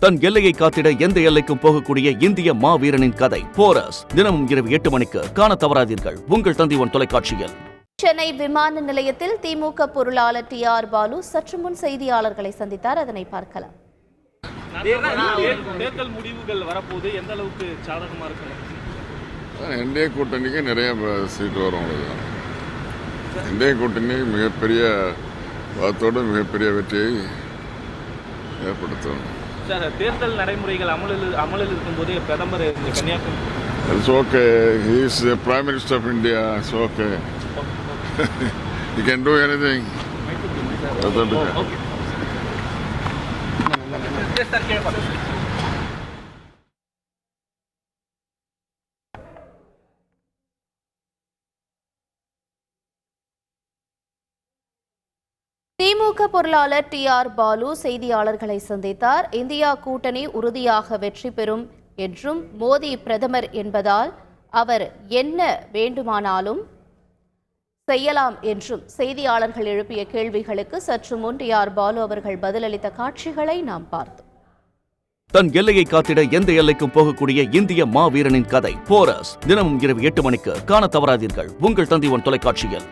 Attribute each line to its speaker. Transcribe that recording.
Speaker 1: தன் எல்லையை காத்திட எந்த எல்லைக்கும் போகக்கூடிய இந்திய மாவீரனின் கதை போரஸ் தினமும் இரவு 8 மணிக்கு காண தவறாதீர்கள் உங்கள் தந்தி1 தொலைக்காட்சியில்.
Speaker 2: சென்னை விமான நிலையத்தில் திமுக பொருளாளர் டி.ஆர். பாலு சற்று முன் செய்தியாளர்களை சந்தித்தார். அதனை பார்க்கலாம்.
Speaker 3: தேர்தல் முடிவுகள் வரப்போது எந்த அளவுக்கு சாதகமா இருக்கணும்?
Speaker 4: என்டிஏ கூட்டணிக்கு நிறைய சீட் வரும். என்டிஏ கூட்டணி மிகப்பெரிய வாதத்தோடு மிகப்பெரிய வெற்றியை ஏற்படுத்தும்.
Speaker 3: சார், தேர்தல் நடைமுறைகள் அமலில் இருக்கும்போதே பிரதமர் Kanyakumari.
Speaker 4: It's okay. He is the Prime Minister of India. It's okay. He can do anything.
Speaker 2: திமுக பொருளாளர் டி.ஆர். பாலு செய்தியாளர்களை சந்தித்தார். இந்தியா கூட்டணி உறுதியாக வெற்றி பெறும் என்றும் மோடி பிரதமர் என்பதால் அவர் என்ன வேண்டுமானாலும் செய்யலாம் என்றும் செய்தியாளர்கள் எழுப்பிய கேள்விகளுக்கு சற்று முன் டி.ஆர். பாலு அவர்கள் பதிலளித்த காட்சிகளை நாம் பார்த்தோம்.
Speaker 1: தன் எல்லையை காத்திட எந்த எல்லைக்கும் போகக்கூடிய இந்திய மாவீரனின் கதை போரஸ் தினமும் இரவு 8 மணிக்கு காண தவறாதீர்கள் உங்கள் தந்தி1 தொலைக்காட்சியில்.